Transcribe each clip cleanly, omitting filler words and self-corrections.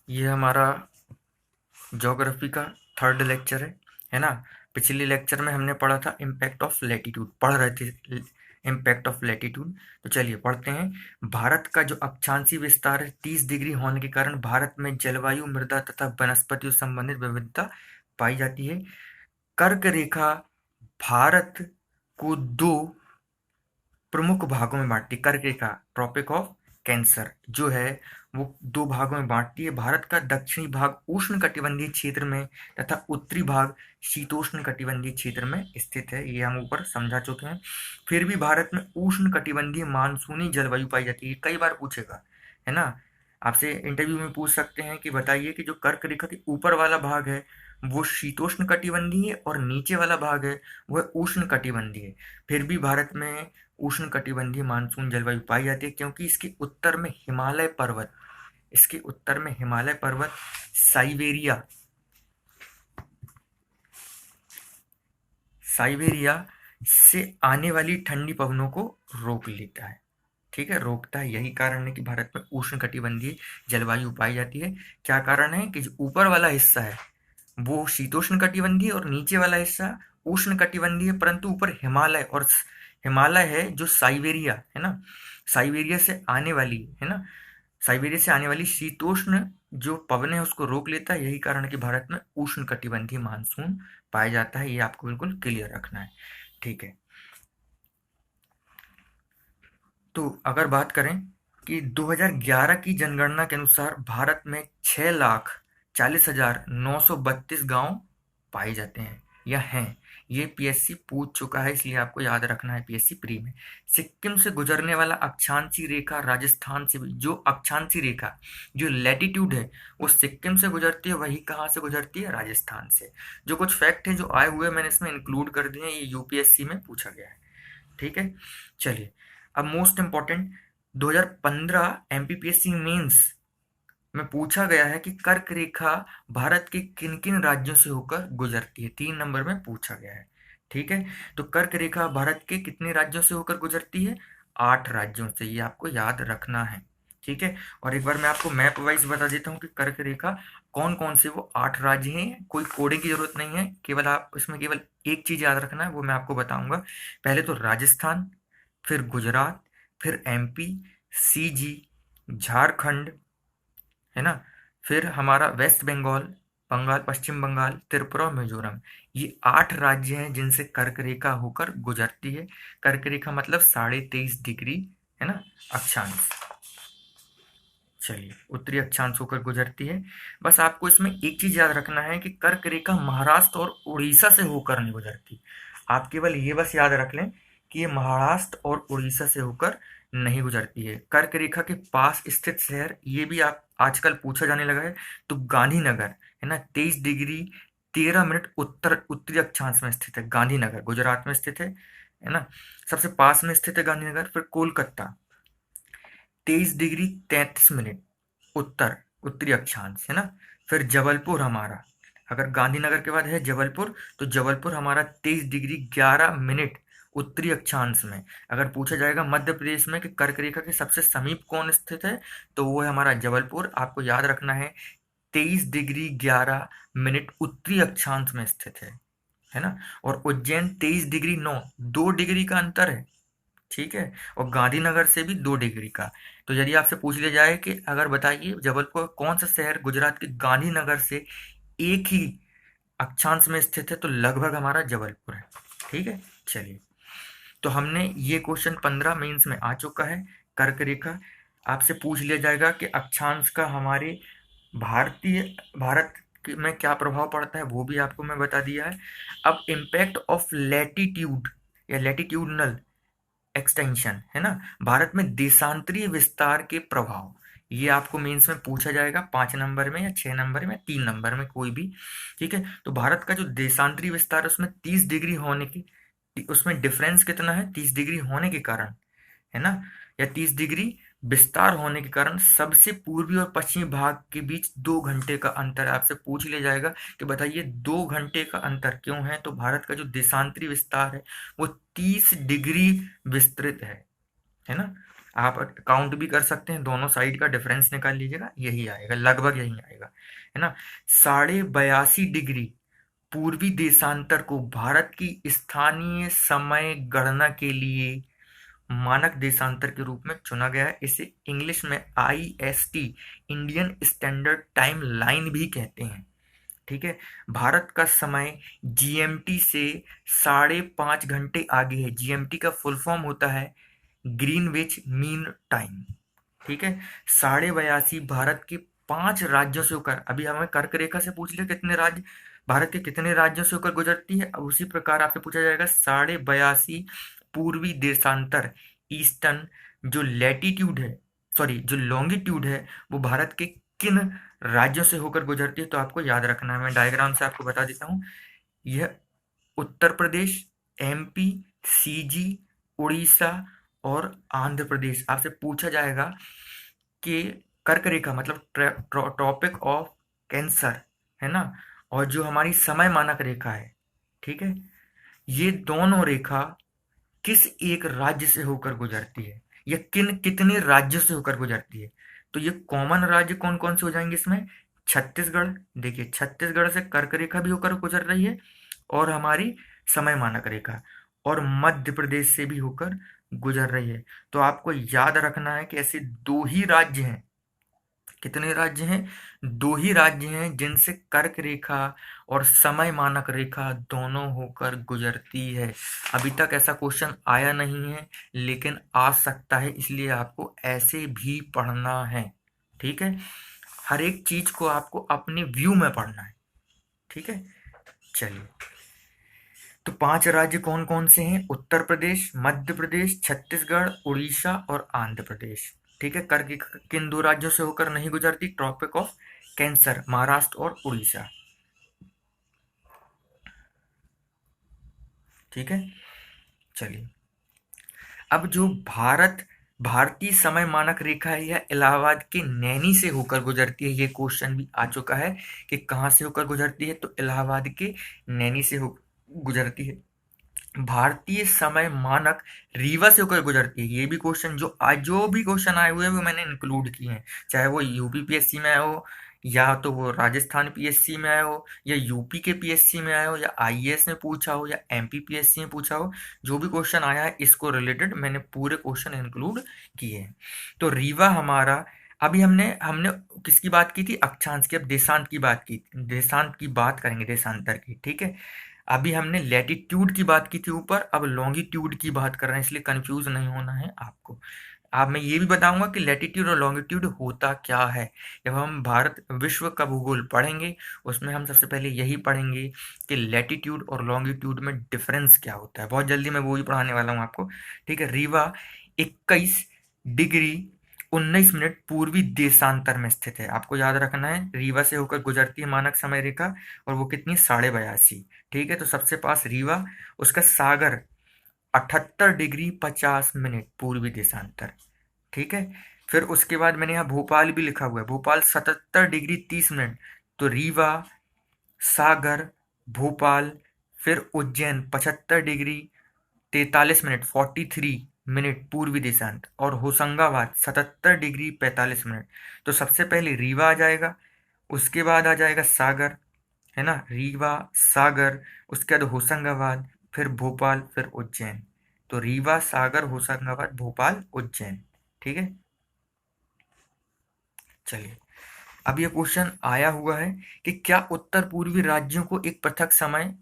ये हमारा ज्योग्राफी का थर्ड लेक्चर है ना। पिछले लेक्चर में हमने पढ़ा था इम्पैक्ट ऑफ लैटिट्यूड, पढ़ रहे थे इम्पैक्ट ऑफ लैटिट्यूड। तो चलिए पढ़ते हैं। भारत का जो अक्षांशीय विस्तार है 30 डिग्री होने के कारण भारत में जलवायु, मृदा तथा वनस्पतियों संबंधित विविधता पाई जाती है। कर्क रेखा भारत को दो प्रमुख भागों में बांटती है। कर्क रेखा ट्रॉपिक ऑफ कैंसर जो है वो दो भागों में बांटती है। भारत का दक्षिणी भाग उष्ण कटिबंधीय क्षेत्र में तथा उत्तरी भाग शीतोष्ण कटिबंधीय क्षेत्र में स्थित है। ये हम ऊपर समझा चुके हैं। फिर भी भारत में उष्ण कटिबंधीय मानसूनी जलवायु पाई जाती है। कई बार पूछेगा, है ना, आपसे इंटरव्यू में पूछ सकते हैं कि बताइए कि जो कर्क रेखा के ऊपर वाला भाग है वो शीतोष्ण कटिबंधीय है और नीचे वाला भाग है वह उष्ण कटिबंधीय है। फिर भी भारत में उष्ण कटिबंधीय मानसून जलवायु पाई जाती है क्योंकि इसके उत्तर में हिमालय पर्वत साइबेरिया से आने वाली ठंडी पवनों को रोक लेता है। ठीक है, रोकता है। यही कारण है कि भारत में उष्ण कटिबंधीय जलवायु पाई जाती है। क्या कारण है कि जो ऊपर वाला हिस्सा है वो शीतोष्ण कटिबंधीय और नीचे वाला हिस्सा उष्ण कटिबंधीय, परंतु ऊपर हिमालय है जो साइबेरिया है ना, साइबेरिया से आने वाली है ना, साइबेरिया से आने वाली शीतोष्ण जो पवन है उसको रोक लेता है। यही कारण है कि भारत में उष्ण कटिबंधीय मानसून पाया जाता है। ये आपको बिल्कुल क्लियर रखना है। ठीक है, तो अगर बात करें कि 2011 की जनगणना के अनुसार भारत में 6,40,932 गांव पाए जाते हैं या हैं। ये पीएससी पूछ चुका है इसलिए आपको याद रखना है पीएससी प्री में। सिक्किम से गुजरने वाला अक्षांशीय रेखा राजस्थान से भी, जो अक्षांशीय रेखा जो लैटिट्यूड है वो सिक्किम से गुजरती है, वही कहाँ से गुजरती है? राजस्थान से। जो कुछ फैक्ट है जो आए हुए मैंने इसमें इंक्लूड कर दिए हैं, ये यूपीएससी में पूछा गया है। ठीक है, चलिए अब मोस्ट इंपॉर्टेंट 2015 एमपीपीएससी मेंस में पूछा गया है कि कर्क रेखा भारत के किन किन राज्यों से होकर गुजरती है। 3 नंबर में पूछा गया है। ठीक है, तो कर्क रेखा भारत के कितने राज्यों से होकर गुजरती है? 8 राज्यों से। ये आपको याद रखना है। ठीक है, और एक बार मैं आपको मैप वाइज बता देता हूँ कि कर्क रेखा कौन कौन से वो 8 राज्य हैं। कोई कोडिंग की जरूरत नहीं है, केवल आप इसमें केवल एक चीज याद रखना है, वो मैं आपको बताऊंगा। पहले तो राजस्थान, फिर गुजरात, फिर एमपी, सीजी, झारखंड, है ना, फिर हमारा वेस्ट बंगाल, पश्चिम बंगाल, त्रिपुरा और मिजोरम। ये 8 राज्य हैं जिनसे कर्क रेखा होकर गुजरती है। कर्क रेखा मतलब 23.5 डिग्री, है ना, अक्षांश। चलिए, उत्तरी अक्षांश होकर गुजरती है। बस आपको इसमें एक चीज याद रखना है कि कर्क रेखा महाराष्ट्र और उड़ीसा से होकर नहीं गुजरती। आप केवल ये बस याद रख लें कि ये महाराष्ट्र और उड़ीसा से होकर नहीं गुजरती है। कर्क रेखा के पास स्थित शहर, ये भी आप आजकल पूछा जाने लगा है, तो गांधीनगर, है ना, 23 डिग्री 13 मिनट उत्तरी अक्षांश में स्थित है। गांधीनगर गुजरात में स्थित है ना, सबसे पास में स्थित है गांधीनगर। फिर कोलकाता 23 डिग्री 33 मिनट उत्तरी अक्षांश, है ना। फिर जबलपुर हमारा, अगर गांधीनगर के बाद है जबलपुर, तो जबलपुर हमारा 23 डिग्री 11 मिनट उत्तरी अक्षांश में। अगर पूछा जाएगा मध्य प्रदेश में कि कर्क रेखा के सबसे समीप कौन स्थित है, तो वो है हमारा जबलपुर। आपको याद रखना है 23 डिग्री 11 मिनट उत्तरी अक्षांश में स्थित है ना। और उज्जैन 23 डिग्री 9, 2 डिग्री का अंतर है। ठीक है, और गांधीनगर से भी 2 डिग्री का। तो यदि आपसे पूछ लिया जाए कि अगर बताइए जबलपुर कौन सा शहर गुजरात के गांधीनगर से एक ही अक्षांश में स्थित है, तो लगभग हमारा जबलपुर है। ठीक है, चलिए, तो हमने ये क्वेश्चन 15 मेंस में आ चुका है। कर्क रेखा आपसे पूछ लिया जाएगा कि अक्षांश का हमारे भारत में क्या प्रभाव पड़ता है, वो भी आपको मैं बता दिया है। अब इम्पैक्ट ऑफ लैटिट्यूड या लैटिट्यूडनल एक्सटेंशन, है ना, भारत में देशांतरीय विस्तार के प्रभाव, ये आपको मेंस में पूछा जाएगा 5 नंबर में या 6 नंबर में या 3 नंबर में कोई भी। ठीक है, तो भारत का जो देशांतरीय विस्तार है उसमें 30 डिग्री होने की, उसमें डिफरेंस कितना है? 30 डिग्री होने के कारण, है ना, या 30 डिग्री विस्तार होने के कारण सबसे पूर्वी और पश्चिमी भाग के बीच 2 घंटे का अंतर आपसे पूछ लिया जाएगा कि बताइए 2 घंटे का अंतर क्यों है? तो भारत का जो देशांतरी विस्तार है वो 30 डिग्री विस्तृत है ना। आप काउंट भी कर सकते हैं, दोनों साइड का डिफरेंस निकाल लीजिएगा, यही आएगा, लगभग यही आएगा, है ना। 82.5 डिग्री पूर्वी देशांतर को भारत की स्थानीय समय गणना के लिए मानक देशांतर के रूप में चुना गया है। इसे इंग्लिश में IST, Indian standard time line भी कहते हैं। ठीक है, भारत का समय GMT से 5.5 घंटे आगे है। GMT का फुल फॉर्म होता है ग्रीनविच मीन टाइम। ठीक है, 82.5 भारत के 5 राज्यों से होकर, अभी हमें कर्क रेखा से पूछ लिया कितने राज्य, भारत के कितने राज्यों से होकर गुजरती है, अब उसी प्रकार आपसे पूछा जाएगा 82.5 पूर्वी देशांतर ईस्टर्न जो लैटिट्यूड है, सॉरी जो लॉन्गिट्यूड है, वो भारत के किन राज्यों से होकर गुजरती है। तो आपको याद रखना है, मैं डायग्राम से आपको बता देता हूँ। यह उत्तर प्रदेश, MP, CG, उड़ीसा और आंध्र प्रदेश। आपसे पूछा जाएगा कि कर्क रेखा मतलब ट्रॉपिक ऑफ कैंसर, है ना, और जो हमारी समय मानक रेखा है, ठीक है, ये दोनों रेखा किस एक राज्य से होकर गुजरती है, या कितने राज्यों से होकर गुजरती है। तो ये कॉमन राज्य कौन कौन से हो जाएंगे इसमें, छत्तीसगढ़, देखिए छत्तीसगढ़ से कर्क रेखा भी होकर गुजर रही है और हमारी समय मानक रेखा, और मध्य प्रदेश से भी होकर गुजर रही है। तो आपको याद रखना है कि ऐसे दो ही राज्य हैं, कितने राज्य हैं, दो ही राज्य हैं जिनसे कर्क रेखा और समय मानक रेखा दोनों होकर गुजरती है। अभी तक ऐसा क्वेश्चन आया नहीं है, लेकिन आ सकता है, इसलिए आपको ऐसे भी पढ़ना है। ठीक है, हर एक चीज को आपको अपने व्यू में पढ़ना है। ठीक है, चलिए, तो 5 राज्य कौन कौन से हैं, उत्तर प्रदेश, मध्य प्रदेश, छत्तीसगढ़, उड़ीसा और आंध्र प्रदेश। ठीक है, कर्क किन 2 राज्यों से होकर नहीं गुजरती, ट्रॉपिक ऑफ कैंसर, महाराष्ट्र और उड़ीसा। ठीक है, चलिए, अब जो भारतीय समय मानक रेखा है, यह इलाहाबाद के नैनी से होकर गुजरती है। ये क्वेश्चन भी आ चुका है कि कहाँ से होकर गुजरती है, तो इलाहाबाद के नैनी से हो गुजरती है। भारतीय समय मानक रीवा से होकर गुजरती है। ये भी क्वेश्चन जो भी क्वेश्चन आए हुए हैं वो मैंने इंक्लूड किए हैं, चाहे वो UPPSC में आए हो, या तो वो राजस्थान PSC में आए हो, या यूपी के PSC में आए हो, या IAS में पूछा हो, या MP PSC में पूछा हो, जो भी क्वेश्चन आया है इसको रिलेटेड मैंने पूरे क्वेश्चन इंक्लूड किए हैं। तो रीवा हमारा, अभी हमने हमने किसकी बात की थी, अक्षांश की, अब देशांत की बात की, देशांत की बात करेंगे, देशांतर की। ठीक है, अभी हमने लैटिट्यूड की बात की थी ऊपर, अब लॉन्गिट्यूड की बात कर रहे हैं, इसलिए कंफ्यूज नहीं होना है आपको। अब मैं ये भी बताऊंगा कि लैटिट्यूड और लॉन्गिट्यूड होता क्या है। जब हम भारत विश्व का भूगोल पढ़ेंगे, उसमें हम सबसे पहले यही पढ़ेंगे कि लैटिट्यूड और लॉन्गिट्यूड में डिफरेंस क्या होता है। बहुत जल्दी मैं वो ही पढ़ाने वाला हूँ आपको। ठीक है, रीवा 21 डिग्री 19 मिनट पूर्वी देशांतर में स्थित है। आपको याद रखना है, रीवा से होकर गुजरती है मानक समय रेखा, और वो कितनी, 82.5। ठीक है, तो सबसे पास रीवा, उसका सागर 78 डिग्री 50 मिनट पूर्वी देशांतर। ठीक है, फिर उसके बाद मैंने यहाँ भोपाल भी लिखा हुआ है, भोपाल 77 डिग्री 30 मिनट। तो रीवा, सागर, भोपाल, फिर उज्जैन 75 डिग्री 43 मिनट 43 मिनट पूर्वी देशांत, और होशंगाबाद 77 डिग्री 45 मिनट। तो सबसे पहले रीवा आ जाएगा, उसके बाद आ जाएगा सागर, है ना, रीवा, सागर, उसके बाद होशंगाबाद, फिर भोपाल, फिर उज्जैन। तो रीवा, सागर, होशंगाबाद, भोपाल, उज्जैन। ठीक है, चलिए, अब ये क्वेश्चन आया हुआ है कि क्या उत्तर पूर्वी राज्यों को एक पृथक समय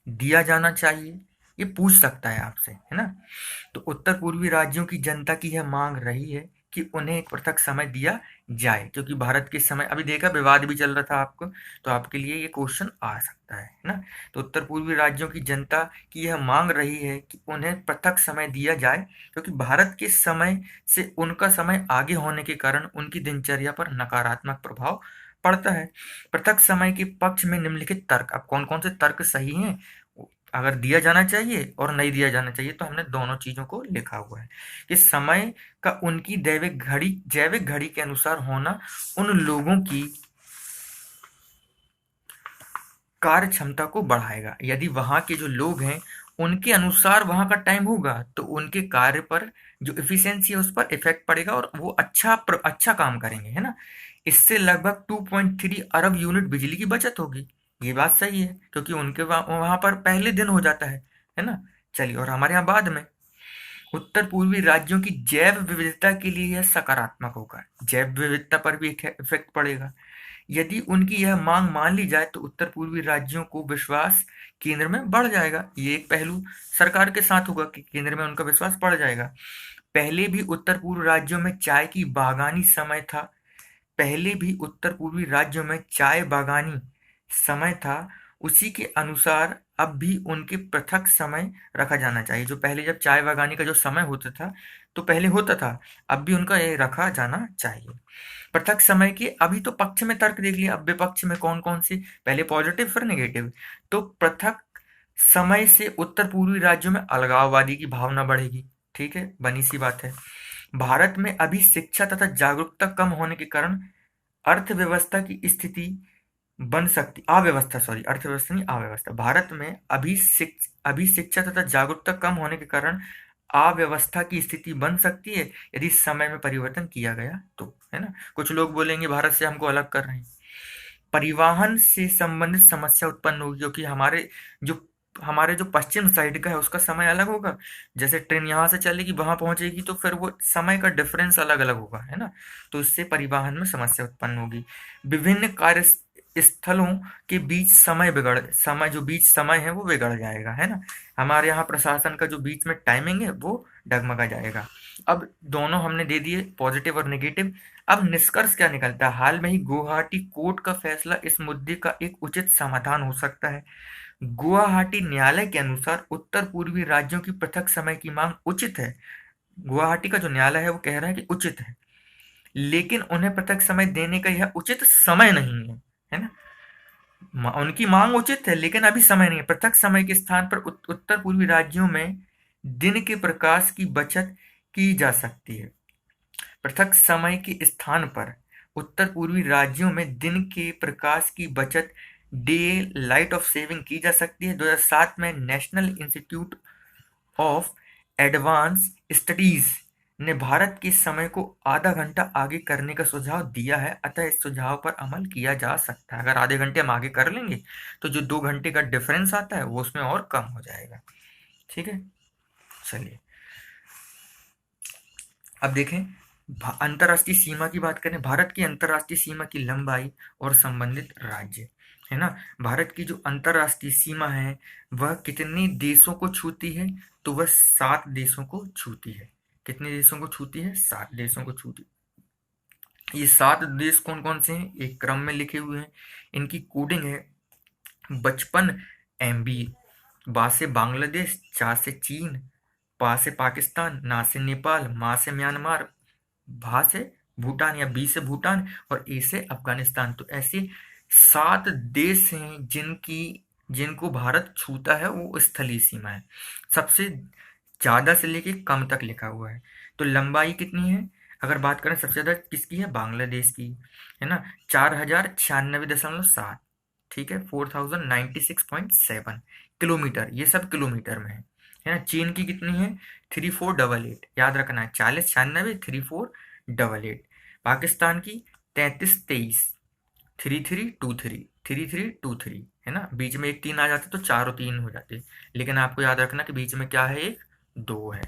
दिया जाना चाहिए, ये पूछ सकता है आपसे, है ना। तो उत्तर पूर्वी राज्यों की जनता की यह मांग रही है कि उन्हें एक पृथक समय दिया जाए, क्योंकि भारत के समय, अभी देखा विवाद भी चल रहा था आपको, तो आपके लिए ये क्वेश्चन आ सकता है ना। तो उत्तर पूर्वी राज्यों की जनता की यह मांग रही है कि उन्हें पृथक समय दिया जाए, क्योंकि भारत के समय से उनका समय आगे होने के कारण उनकी दिनचर्या पर नकारात्मक प्रभाव पड़ता है। पृथक समय के पक्ष में निम्नलिखित तर्क, अब कौन कौन से तर्क सही हैं, अगर दिया जाना चाहिए और नहीं दिया जाना चाहिए, तो हमने दोनों चीजों को लिखा हुआ है कि समय का उनकी जैविक घड़ी के अनुसार होना उन लोगों की कार्य क्षमता को बढ़ाएगा। यदि वहां के जो लोग हैं उनके अनुसार वहां का टाइम होगा तो उनके कार्य पर जो इफिशियंसी है उस पर इफेक्ट पड़ेगा और वो अच्छा काम करेंगे, है ना। इससे लगभग 2.3 अरब यूनिट बिजली की बचत होगी। ये बात सही है क्योंकि उनके वहां पर पहले दिन हो जाता है ना। चलिए, और हमारे यहाँ बाद में। उत्तर पूर्वी राज्यों की जैव विविधता के लिए यह सकारात्मक होगा, जैव विविधता पर भी इफेक्ट पड़ेगा। यदि उनकी यह मांग मान ली जाए तो उत्तर पूर्वी राज्यों को विश्वास केंद्र में बढ़ जाएगा। ये एक पहलू सरकार के साथ होगा कि केंद्र में उनका विश्वास बढ़ जाएगा। पहले भी उत्तर पूर्व राज्यों में चाय की बागानी समय था। पहले भी उत्तर पूर्वी राज्यों में चाय बागानी समय था। उसी के अनुसार अब भी उनके पृथक समय रखा जाना चाहिए। जो पहले जब चाय बागानी का जो समय होता था तो पहले होता था, अब भी उनका ये रखा जाना चाहिए। पृथक समय के अभी तो पक्ष में तर्क देख लिया, अब विपक्ष में कौन कौन से, पहले पॉजिटिव फिर नेगेटिव। तो पृथक समय से उत्तर पूर्वी राज्यों में अलगाववादी की भावना बढ़ेगी। ठीक है, बनी सी बात है। भारत में अभी शिक्षा तथा जागरूकता कम होने के कारण अर्थव्यवस्था की स्थिति बन सकती, अव्यवस्था, सॉरी, अर्थव्यवस्था नहीं, अव्यवस्था। भारत में अभी शिक्षा तथा जागरूकता कम होने के कारण अव्यवस्था की स्थिति बन सकती है यदि समय में परिवर्तन किया गया तो, है ना। कुछ लोग बोलेंगे भारत से हमको अलग कर रहे हैं। परिवहन से संबंधित समस्या उत्पन्न होगी क्योंकि हमारे जो पश्चिम साइड का है उसका समय अलग होगा। जैसे ट्रेन यहाँ से चलेगी वहां पहुंचेगी तो फिर वो समय का डिफरेंस अलग अलग होगा, है ना। तो इससे परिवहन में समस्या उत्पन्न होगी। विभिन्न कार्य स्थलों के बीच बीच समय है वो बिगड़ जाएगा, है ना। हमारे यहाँ प्रशासन का जो बीच में टाइमिंग है वो डगमगा जाएगा। अब दोनों हमने दे दिए, पॉजिटिव और नेगेटिव। अब निष्कर्ष क्या निकलता है? हाल में ही गुवाहाटी कोर्ट का फैसला इस मुद्दे का एक उचित समाधान हो सकता है। गुवाहाटी न्यायालय के अनुसार उत्तर पूर्वी राज्यों की पृथक समय की मांग उचित है। गुवाहाटी का जो न्यायालय है वो कह रहा है कि उचित है, लेकिन उन्हें पृथक समय देने का यह उचित समय नहीं है ना। उनकी मांग उचित है लेकिन अभी समय नहीं है। पृथक समय के स्थान पर उत्तर पूर्वी राज्यों में दिन के प्रकाश की बचत की जा सकती है। पृथक समय के स्थान पर उत्तर पूर्वी राज्यों में दिन के प्रकाश की बचत, डे लाइट ऑफ सेविंग की जा सकती है। 2007 में national institute of advance studies ने भारत के समय को आधा घंटा आगे करने का सुझाव दिया है, अतः इस सुझाव पर अमल किया जा सकता है। अगर आधे घंटे हम आगे कर लेंगे तो जो 2 घंटे का डिफरेंस आता है वो उसमें और कम हो जाएगा। ठीक है, चलिए अब देखें अंतर्राष्ट्रीय सीमा की बात करें। भारत की अंतर्राष्ट्रीय सीमा की लंबाई और संबंधित राज्य, है ना। भारत की जो अंतर्राष्ट्रीय सीमा है वह कितने देशों को छूती है? तो वह 7 देशों को छूती है। कितने देशों को छूती है? 7 देशों को छूती है। ये 7 देश कौन कौन से हैं? एक क्रम में लिखे हुए हैं। इनकी कोडिंग है 55 MB। बा से बांग्लादेश, चा से चीन, पा से पाकिस्तान, ना से नेपाल, मा से म्यांमार, भा से भूटान या बी से भूटान और ए से अफगानिस्तान। तो ऐसे 7 देश हैं जिनको भारत छूता है, वो स्थलीय सीमा है। सबसे ज्यादा से लेके कम तक लिखा हुआ है। तो लंबाई कितनी है? अगर बात करें सबसे ज्यादा किसकी है? बांग्लादेश की, है ना, 4096.7। ठीक है, 4096.7 किलोमीटर। ये सब किलोमीटर में है ना। चीन की कितनी है? 3488, याद रखना है, 4096 3488। पाकिस्तान की 3323, 3323 है ना। बीच में एक 3 आ जाते तो चारों 3 हो जाते, लेकिन आपको याद रखना कि बीच में क्या है? एक 2 है।